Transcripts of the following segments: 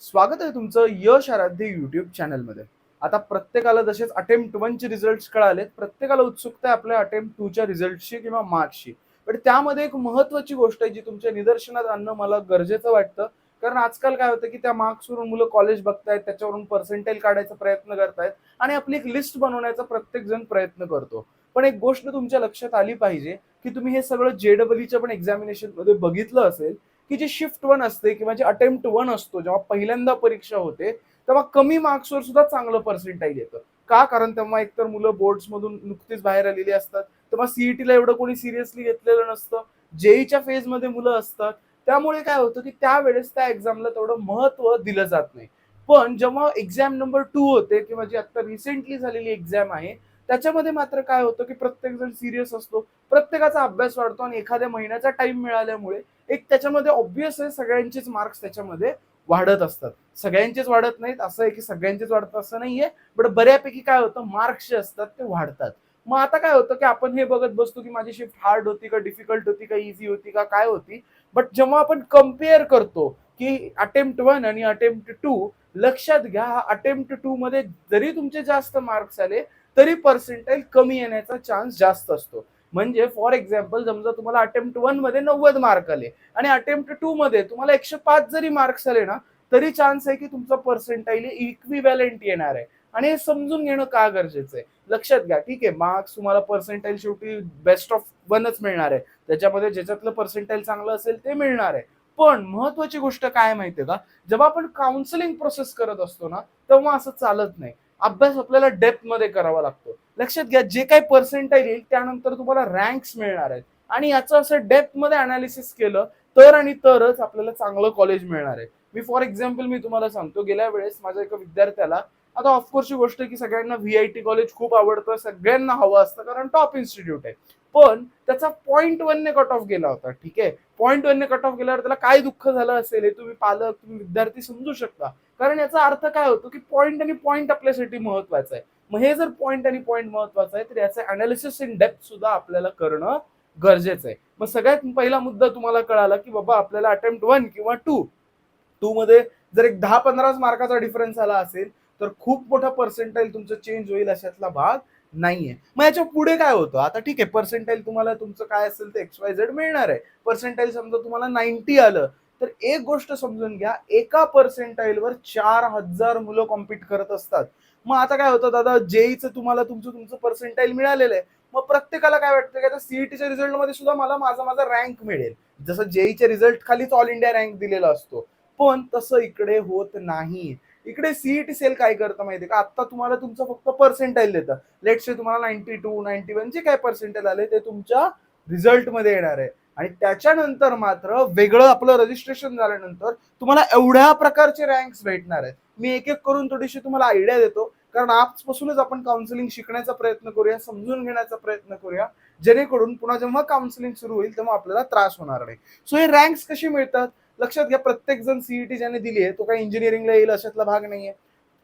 स्वागत आहे तुमचं यश आराध्य युट्यूब चॅनलमध्ये. आता प्रत्येकाला जसेच अटेम्प्ट 1 चे रिझल्ट्स कळालेत, प्रत्येकाला उत्सुकता आहे आपल्या अटेम्प्ट 2 च्या रिझल्ट्सची किंवा मार्क्सची. पण त्यामध्ये एक महत्त्वाची गोष्ट आहे जी तुमच्या निदर्शनात आणणं मला गरजेचं वाटतं. कारण आजकाल काय होतं की त्या मार्क्सवरून मुलं कॉलेज बघतायत, त्याच्यावरून पर्सेंटाइल काढायचा प्रयत्न करतायत आणि आपली एक लिस्ट बनवण्याचा प्रत्येक जण प्रयत्न करतो. पण एक गोष्ट तुमच्या लक्षात आली पाहिजे की तुम्ही हे सगळं JEEच्या पण एक्झामिनेशनमध्ये बघितलं असेल की जी शिफ्ट 1 असते किंवा जे अटेम्प्ट 1 असतो, जेव्हा पहिल्यांदा परीक्षा होते, तेव्हा कमी मार्क्सवर सुद्धा चांगलं पर्सेंटाइल येतं. का? कारण तेव्हा एकतर मुलं बोर्ड्समधून नुकतीच बाहेर आलेली असतात. तेव्हा सीईटीला एवढं कोणी सिरियसली घेतलेलं नसतं. जेईच्या फेजमध्ये मुलं असतात. त्यामुळे काय होतं, की त्यावेळेस त्या एक्झामला तेवढं महत्त्व दिलं जात नाही. पण जेव्हा एक्झाम नंबर 2 होते किंवा जी आता रिसेंटली झालेली एक्झाम आहे, त्याच्यामध्ये मात्र काय होतं, की प्रत्येकजण सीरियस असतो. प्रत्येकाचा अभ्यास वाढतो आणि एखाद्या महिन्याचा टाईम मिळाल्यामुळे एक त्याच्यामध्ये ऑब्व्हियस आहे सगळ्यांचेच मार्क्स त्याच्यामध्ये वाढत असतात. सगळ्यांचेच वाढत नाहीत, असं आहे की सगळ्यांचेच वाढतात असं नाहीये. बट बऱ्यापैकी काय होतं मार्क्स जे असतात ते वाढतात. मग आता काय होतं की आपण हे बघत बसतो की माझी शिफ्ट हार्ड होती का डिफिकल्ट होती का ईझी होती का काय होती. बट जेव्हा आपण कंपेअर करतो की अटेम्प्ट 1 आणि अटेम्प्ट 2 लक्षात घ्या हा अटेम्प्ट 2 मध्ये जरी तुमचे जास्त मार्क्स आले तरी पर्सेंटाइल कमी येण्याचा चान्स जास्त असतो. म्हणजे फॉर एक्झाम्पल समजा तुम्हाला अटेम्प्ट 1 मध्ये 90 मार्क आले आणि अटेम्प्ट 2 मध्ये तुम्हाला 105 जरी मार्क्स आले ना तरी चान्स आहे की तुमचा पर्सेंटाइल इक्विव्हॅलेंट येणार आहे. आणि हे समजून घेणं का गरजेचं आहे. लक्षात घ्या ठीक आहे मार्क्स तुम्हाला पर्सेंटाइल शेवटी बेस्ट ऑफ 1च मिळणार आहे. त्याच्यामध्ये ज्याच्यातलं पर्सेंटाइल चांगलं असेल ते मिळणार आहे. पण महत्वाची गोष्ट काय माहितीये का, जेव्हा आपण काउन्सिलिंग प्रोसेस करत असतो ना तेव्हा असं चालत नाही. अभ्यास आपल्याला डेप्थ मध्ये करावा लागतो. लक्षात घ्या जे काही पर्सेंटाइल येईल त्यानंतर तुम्हाला रँक्स मिळणार आहेत आणि याचं असं डेप्थ मध्ये अनालिसिस केलं तर आणि तरच आपल्याला चांगलं कॉलेज मिळणार आहे. फॉर एक्झाम्पल मी तुम्हाला सांगतो गेल्या वेळेस माझ्या एका विद्यार्थ्याला आता ऑफकोर्सची गोष्ट आहे की सगळ्यांना व्हीआयटी कॉलेज खूप आवडतं, सगळ्यांना हवं असतं कारण टॉप इन्स्टिट्यूट आहे. पण त्याचा पॉईंट 1 ने कट ऑफ गेला होता. ठीक आहे. पॉईंट 1 ने कट ऑफ गेल्यावर त्याला काय दुःख झालं असेल हे तुम्ही पालक, तुम्ही विद्यार्थी समजू शकता. कारण याचा अर्थ काय होतो की पॉईंट आणि पॉईंट आपल्यासाठी महत्वाचा आहे. मग हे जर पॉईंट आणि पॉईंट महत्वाचा आहे तर याचं अनालिसिस इन डेप्थ सुद्धा आपल्याला करणं गरजेचं आहे. मग सगळ्यात पहिला मुद्दा तुम्हाला कळाला की बाबा आपल्याला अटेम्प्ट 1 किंवा 2 मध्ये जर एक 10-15 मार्काचा डिफरन्स आला असेल तर खूप मोठा पर्सेंटाइल तुमचं चेंज होईल अशातला भाग नाहीये. मग याच्या पुढे काय होतं आता ठीक आहे पर्सेंटाइल तुम्हाला तुमचं काय असेल ते XYZ मिळणार आहे. पर्सेंटाइल समजा तुम्हाला 90 आलं तर एक गोष्ट समजून घ्या एका पर्सेंटाइलवर 4000 मुलं कॉम्पिट करत असतात. मग आता काय होतं दादा जेईचं तुम्हाला तुमचं तुमचं पर्सेंटाइल मिळालेलं आहे. मग प्रत्येकाला काय वाटतं की आता सीईटीच्या रिझल्टमध्ये सुद्धा मला माझा माझा रँक मिळेल. जसं जेईच्या रिझल्ट खालीच ऑल इंडिया रँक दिलेला असतो. पण तसं इकडे होत नाही. इकडे सीईटी सेल काय करतं माहितीये का आता तुम्हाला तुमचं फक्त पर्सेंटाइल देतं. लेट्स से तुम्हाला 92, 91 जे काय पर्सेंटाइल आले ते तुमच्या रिझल्ट मध्ये येणार आहे. आणि त्याच्यानंतर मात्र वेगळं आपलं रजिस्ट्रेशन झाल्यानंतर तुम्हाला एवढ्या प्रकारचे रँक्स भेटणार आहेत. मी एक एक करून थोडीशी तुम्हाला आयडिया देतो. कारण आजपासूनच आपण काउन्सिलिंग शिकण्याचा प्रयत्न करूया, समजून घेण्याचा प्रयत्न करूया, जेणेकरून पुन्हा जेव्हा काउन्सिलिंग सुरू होईल तेव्हा आपल्याला त्रास होणार नाही. सो हे रँक्स कशी मिळतात? लक्षात घ्या प्रत्येक जण सीईटी ज्याने दिली आहे तो काही इंजिनिअरिंगला येईल अशातला भाग नाहीये.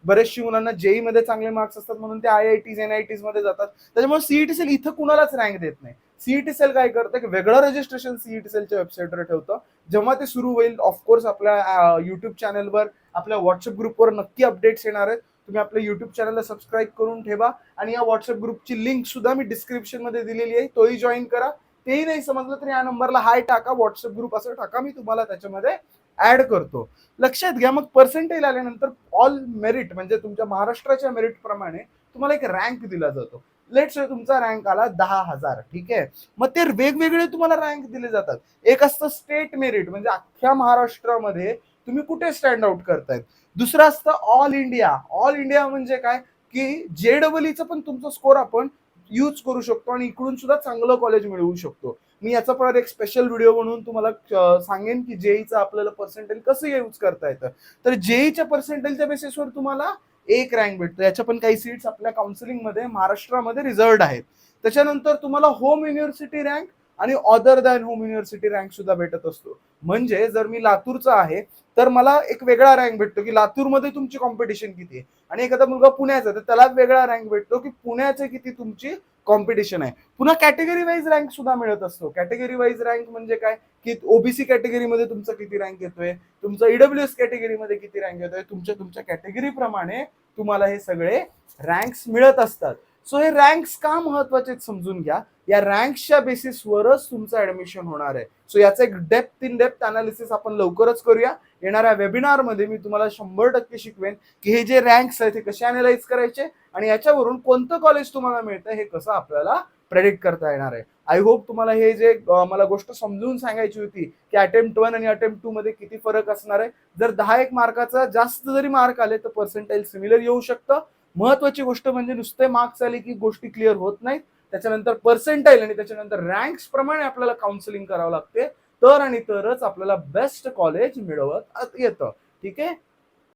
बरेचशी मुलांना जेई मध्ये चांगले मार्क्स असतात म्हणून ते IITs NITs मध्ये जातात. त्याच्यामुळे सीईटी सेल इथं कुणालाच रँक देत नाही. सीईटी सेल काय करतं की वेगळं रजिस्ट्रेशन सीईटी सेलच्या वेबसाईटवर ठेवतं. जेव्हा ते सुरू होईल ऑफकोर्स आपल्या युट्यूब चॅनलवर आपल्या व्हॉट्सअप ग्रुपवर नक्की अपडेट्स येणार आहेत. तुम्ही आपल्या युट्यूब चॅनलला सबस्क्राईब करून ठेवा आणि या व्हॉट्सअप ग्रुपची लिंक सुद्धा मी डिस्क्रिप्शन मध्ये दिलेली आहे तोही जॉईन करा. तेही नाही समजलं तर या नंबरला हाय टाका, व्हॉट्सअप ग्रुप असं टाका, मी तुम्हाला त्याच्यामध्ये ऍड करतो. लक्षात घ्या मग पर्सेंटाइल आल्यानंतर ऑल मेरिट म्हणजे तुमच्या महाराष्ट्राच्या मेरिट प्रमाणे तुम्हाला एक रँक दिला जातो. लेट्स से तुमचा रँक आला 10,000. ठीक आहे. मग ते वेगवेगळे तुम्हाला रँक दिले जातात. एक असतं स्टेट मेरिट म्हणजे अख्ख्या महाराष्ट्रामध्ये तुम्ही कुठे स्टँड आउट करतायत. दुसरं असतं ऑल इंडिया. ऑल इंडिया म्हणजे काय की JEEचं पण तुमचा स्कोर आपण यूज करू शकतो आणि इकडून सुद्धा चांगलं कॉलेज मिळवू शकतो. मी याचा परत एक स्पेशल व्हिडिओ बनवून तुम्हाला सांगेन की जेईचं आपल्याला पर्सेंटेज कसं यूज करता येतं. तर जेईच्या पर्सेंटेजच्या बेसिसवर तुम्हाला एक रँक भेटतो. याच्या पण काही सीट्स आपल्या काउन्सिलिंग मध्ये महाराष्ट्रामध्ये रिझर्व्ड आहेत. त्याच्यानंतर तुम्हाला होम युनिव्हर्सिटी रँक, आणि other than home university rank सुद्धा भेटत असतो. म्हणजे जर मी लातूरचा आहे तर मला एक वेगळा रँक भेटतो की लातूरमध्ये तुमची कॉम्पिटिशन किती आहे, आणि एखादा मुलगा पुण्याचा तर त्याला वेगळा रँक भेटतो की पुण्याचे किती तुमची कॉम्पिटिशन आहे. पुन्हा कॅटेगरी वाईज रँक सुद्धा मिळत असतो. कॅटेगरी वाईज रँक म्हणजे काय, की ओबीसी कॅटेगरीमध्ये तुमचा किती रँक येतोय, तुमचा ईडब्ल्यूएस कॅटेगरीमध्ये किती रँक येतोय, तुमच्या तुमच्या कॅटेगरी प्रमाणे तुम्हाला हे सगळे रँक्स मिळत असतात. सो हे रँक्स का महत्वाचे समजून घ्या. या रँक्सच्या बेसिसवरच तुमचं ऍडमिशन होणार आहे. सो याचं एक डेप्थ इन डेप्थ अनालिसिस आपण लवकरच करूया. येणाऱ्या वेबिनारमध्ये मी तुम्हाला 100% शिकवेन की हे जे रँक्स आहेत ते कसे अनालाइज करायचे आणि याच्यावरून कोणतं कॉलेज तुम्हाला मिळतं हे कसं आपल्याला प्रेडिक्ट करता येणार आहे. आय होप तुम्हाला हे जे मला गोष्ट समजून सांगायची होती की अटेम्प्ट 1 आणि अटेम्प्ट 2 मध्ये किती फरक असणार आहे. जर 10-1 मार्काचा जास्त जरी मार्क आले तर पर्सेंटाईल सिमिलर येऊ शकतं. महत्वाची गोष्ट म्हणजे नुसते मार्क्स आले की गोष्टी क्लिअर होत नाहीत. त्याच्यानंतर पर्सेंटाईल आणि त्याच्यानंतर रँक्स प्रमाणे आपल्याला काउन्सिलिंग करावं लागते. तर आणि तरच आपल्याला बेस्ट कॉलेज मिळवत येतं. ठीक आहे.